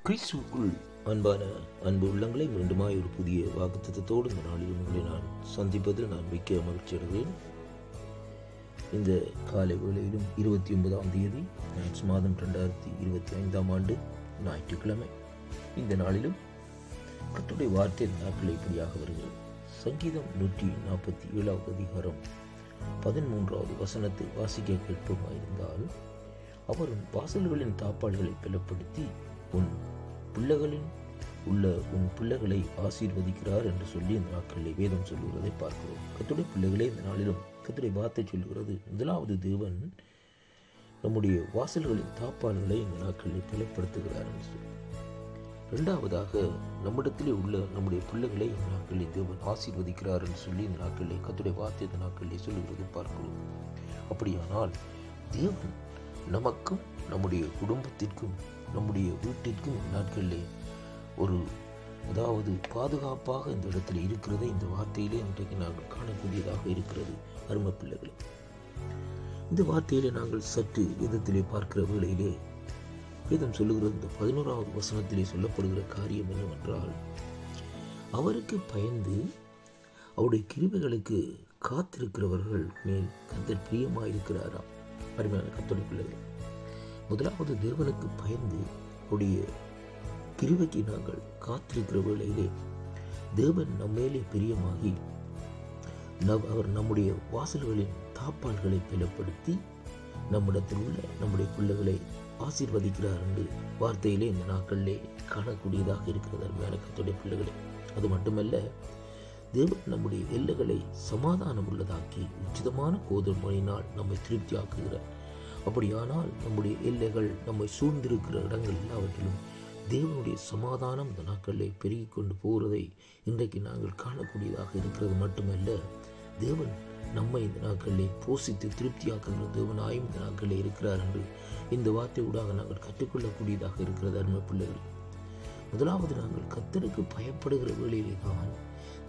கிறிஸ்துவுக்குள் அன்பான அன்பு உள்ளங்களை மீண்டுமாய் ஒரு புதிய வாக்குத்தத்தத்தோடு இந்த நாளில் உங்களை நான் சந்திப்பதில் நான் மிக்க மகிழ்ச்சி அடைகிறேன். இந்த காலை வேளையிலும் 29ஆம் தேதி மாதம் 2025ஆம் ஆண்டு ஞாயிற்றுக்கிழமை இந்த நாளிலும் கர்த்தருடைய வார்த்தை நாட்கள் இப்படியாக வருகிறது. சங்கீதம் 147 அதிகாரம் 13வது வசனத்தை வாசிக்க கேட்போமாயிருந்தால், அவரும் வாசல்களின் தாப்பாள்களை பலப்படுத்தி உன் பிள்ளைகளின் உள்ள உன் பிள்ளைகளை ஆசீர்வதிக்கிறார் என்று சொல்லி இந்த நாட்களில் வேதம் சொல்லுகிறதை பார்க்கிறோம். கர்த்தருடைய பிள்ளைகளே, இந்த நாளிலும் கர்த்தருடைய வார்த்தை சொல்லுகிறது. முதலாவது, தேவன் நம்முடைய வாசல்களின் தாப்பாள்களை இந்த நாட்களில் பலப்படுத்துகிறார் என்று சொல்லி. இரண்டாவதாக, நம்மிடத்திலே உள்ள நம்முடைய பிள்ளைகளை இந்த நாட்களில் தேவன் ஆசீர்வதிக்கிறார் என்று சொல்லி இந்த நாட்களில் கர்த்தருடைய வார்த்தை இந்த நாட்களில் சொல்லுகிறதை பார்க்கிறோம். அப்படியானால் தேவன் நமக்கும் நம்முடைய குடும்பத்திற்கும் நம்முடைய வீட்டிற்கும் நாட்களிலே ஒரு பாதுகாப்பாக இந்த இடத்துல இருக்கிறது. இந்த வார்த்தையிலே இன்றைக்கு நாங்கள் காணக்கூடியதாக இருக்கிறது. அருமை பிள்ளைகளே, இந்த வார்த்தையிலே நாங்கள் சற்று விதத்திலே பார்க்கிற வேளையிலே வேதம் சொல்லுகிறது. இந்த 11வது வசனத்திலே சொல்லப்படுகிற காரியம் என்னவென்றால், அவருக்கு பயந்து அவருடைய கிருபைகளுக்கு காத்திருக்கிறவர்கள் மேல் கர்த்தர் பிரியமாயிருக்கிறாராம். அருமையான கர்த்தருடைய பிள்ளைகளே, முதலாவது தேவனுக்கு பயந்து அவருடைய கிருபைக்கு நாங்கள் காத்திருக்கிற வேளையிலே தேவன் நம்மேலே பிரியமாகி அவர் நம்முடைய வாசல்களின் தாப்பாள்களை பலப்படுத்தி நம்மிடத்தில் உள்ள நம்முடைய பிள்ளைகளை ஆசீர்வதிக்கிறார் என்று வார்த்தையிலே இந்த நாட்களிலே காணக்கூடியதாக இருக்கிறது. அருமையான கர்த்தருடைய பிள்ளைகளே, அது மட்டுமல்ல, தேவன் நம்முடைய எல்லைகளை சமாதானம் உள்ளதாக்கி உச்சிதமான கோதுமையினால் நம்மை திருப்தியாக்குகிறார். அப்படியானால் நம்முடைய எல்லைகள் நம்மை சூழ்ந்திருக்கிற இடங்கள் எல்லாவற்றிலும் தேவனுடைய சமாதானம் இந்த நாட்களிலே பெருகி கொண்டு போகிறதை இன்றைக்கு நாங்கள் காணக்கூடியதாக இருக்கிறது. மட்டுமல்ல, தேவன் நம்மை இந்த நாட்களிலே போஷித்து திருப்தியாக்குகிற தேவனாயும் இந்த நாட்களிலே இருக்கிறார் என்று இந்த வார்த்தை ஊடாக நாங்கள் கற்றுக்கொள்ளக்கூடியதாக இருக்கிறது. அருமை பிள்ளைகள், முதலாவது நாங்கள் கர்த்தருக்கு பயப்படுகிற வேளையிலே தான்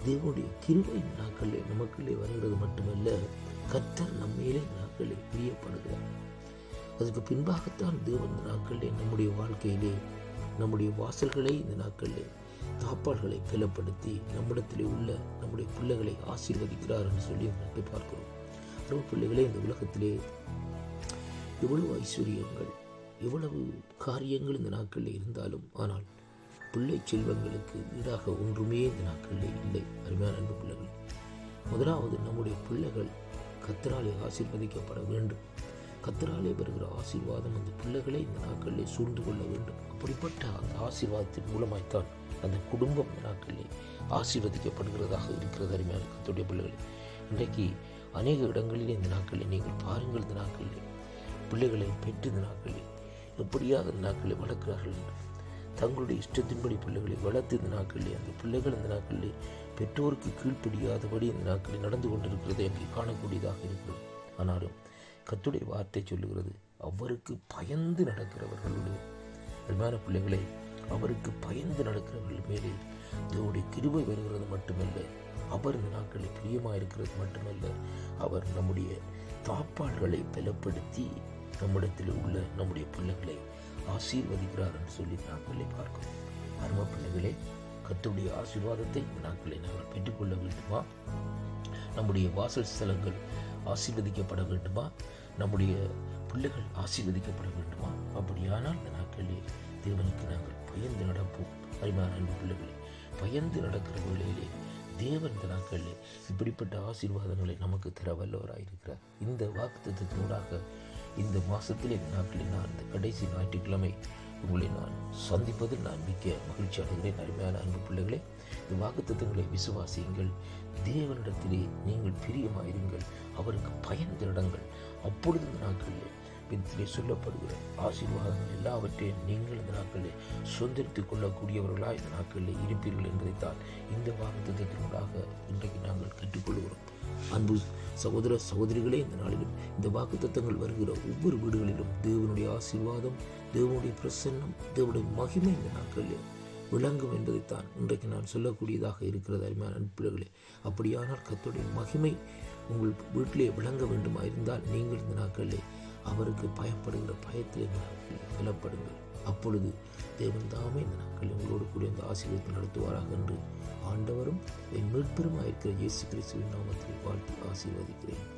தேவனுடைய கிருபை இந்த நாட்களிலே நமக்குள்ளே வருகிறது. மட்டுமல்ல, கர்த்தர் நம்மேலே இந்த நாட்களிலே பிரியப்படுகிறார். அதுக்கு பின்பாகத்தான் தேவன் இந்த நாட்களிலே நம்முடைய வாழ்க்கையிலே நம்முடைய வாசல்களை இந்த நாட்களிலே தாப்பாள்களை பலப்படுத்தி நம்மிடத்திலே உள்ள நம்முடைய பிள்ளைகளை ஆசீர்வதிக்கிறார் என்று சொல்லி நட்டு பார்க்கிறோம். நம்ம பிள்ளைகளே, இந்த உலகத்திலே எவ்வளவு ஐஸ்வர்யங்கள் எவ்வளவு காரியங்கள் இந்த நாட்களில் இருந்தாலும், ஆனால் பிள்ளை செல்வங்களுக்கு ஈடாக ஒன்றுமே இந்த நாட்களிலே இல்லை. அருமையான அன்பு பிள்ளைகள், முதலாவது நம்முடைய பிள்ளைகள் கர்த்தராலே ஆசீர்வதிக்கப்பட வேண்டும். கர்த்தராலே வருகிற ஆசீர்வாதம் அந்த பிள்ளைகளை இந்த நாட்களிலே சூழ்ந்து கொள்ள வேண்டும். அப்படிப்பட்ட அந்த ஆசீர்வாதத்தின் மூலமாய்த்தான் அந்த குடும்பம் இந்த நாட்களிலே ஆசீர்வதிக்கப்படுகிறதாக இருக்கிறது. அருமையான கர்த்தருடைய பிள்ளைகளை, இன்றைக்கு அநேக இடங்களிலே இந்த நாட்களில் நீங்கள் பாருங்கள், இந்த நாட்களிலே பிள்ளைகளை பெற்று இந்த நாட்களில் எப்படியாக இந்த நாட்களில் வளர்க்கிறார்கள் என்று தங்களுடைய இஷ்டத்தின்படி பிள்ளைகளை வளர்த்து இந்த நாட்களிலே அந்த பிள்ளைகள் இந்த நாட்களிலே பெற்றோருக்கு கீழ்ப்படியாதபடி இந்த நாட்களில் நடந்து கொண்டிருக்கிறதை அங்கே காணக்கூடியதாக இருக்கிறது. ஆனாலும் கர்த்தருடைய வார்த்தை சொல்லுகிறது, அவருக்கு பயந்து நடக்கிறவர்களுடைய அருமையான பிள்ளைகளை, அவருக்கு பயந்து நடக்கிறவர்கள் மேலே தேவனுடைய கிருபை வருகிறது. மட்டுமல்ல, அவர் இந்த நாட்களில் பிரியமாக இருக்கிறது மட்டுமல்ல, அவர் நம்முடைய தாப்பாள்களை பலப்படுத்தி நம்மிடத்தில் உள்ள நம்முடைய பிள்ளைகளை ஆசீர்வதிக்கிறார் என்று சொல்லி நாட்களை பார்க்கிறோம். அருமை பிள்ளைகளே, கர்த்தருடைய ஆசீர்வாதத்தை இந்த நாட்களை நாங்கள் பெற்றுக்கொள்ள வேண்டுமா? நம்முடைய வாசல் ஸ்தலங்கள் ஆசீர்வதிக்கப்பட வேண்டுமா? நம்முடைய பிள்ளைகள் ஆசீர்வதிக்கப்பட வேண்டுமா? அப்படியானால் இந்த நாட்களில் தேவனுக்கு நாங்கள் பயந்து நடப்போம். அருமையான அன்பு பிள்ளைகளை, பயந்து நடக்கிற வேளையிலே தேவன் இந்த நாட்களில் இப்படிப்பட்ட ஆசீர்வாதங்களை நமக்கு தர வல்லவராயிருக்கிறார். இந்த வாக்குத்தத்தத்தினூடாக இந்த மாதத்திலே இந்த நாட்களில் நான் இந்த கடைசி ஞாயிற்றுக்கிழமை உங்களை நான் சந்திப்பதில் நான் மிக்க மகிழ்ச்சி அடைகிறேன். அருமையான அன்பு பிள்ளைகளே, இந்த வாக்குத்தத்தங்களை விசுவாசியுங்கள். தேவனிடத்திலே நீங்கள் பிரியமாயிருங்கள். அவருக்கு பயந்து நடங்கள். அப்பொழுது இந்த நாட்களிலே பின்னிலே சொல்லப்படுகிற ஆசீர்வாதங்கள் எல்லாவற்றையும் நீங்கள் இந்த நாட்களில் சுதந்திரித்துக் கொள்ளக்கூடியவர்களாக இந்த நாட்களில் இருப்பீர்கள் என்பதைத்தான் இந்த வாக்குத்தத்தத்தினூடாக இன்றைக்கு நாங்கள் கற்றுக்கொள்கிறோம். அன்பு சகோதர சகோதரிகளே, இந்த நாளிலும் இந்த வாக்குத்தத்தங்கள் வருகிற ஒவ்வொரு வீடுகளிலும் தேவனுடைய ஆசீர்வாதம், தேவனுடைய பிரசன்னம், தேவனுடைய மகிமை இந்த நாட்களில் விளங்கும் என்பதைத்தான் இன்றைக்கு நான் சொல்லக்கூடியதாக இருக்கிறது. அருமையான அன்பிள்ளைகளே, அப்படியானால் கர்த்தருடைய மகிமை உங்கள் வீட்டிலே விளங்க வேண்டுமா இருந்தால் நீங்கள் இந்த நாட்களிலே அவருக்கு பயப்படுகிற பயத்தில் இந்த நாட்களில் பலப்படுங்கள். அப்பொழுது தேவன் தாமே இந்த நாட்கள் உங்களோடு கூட இந்த ஆசீர்வாதத்தை நடத்துவாராக என்று ஆண்டவரும் என் மீட்பெருமாயிருக்கிற இயேசு கிறிஸ்துவின் நாமத்தில் வாழ்த்து ஆசீர்வதிக்கிறேன்.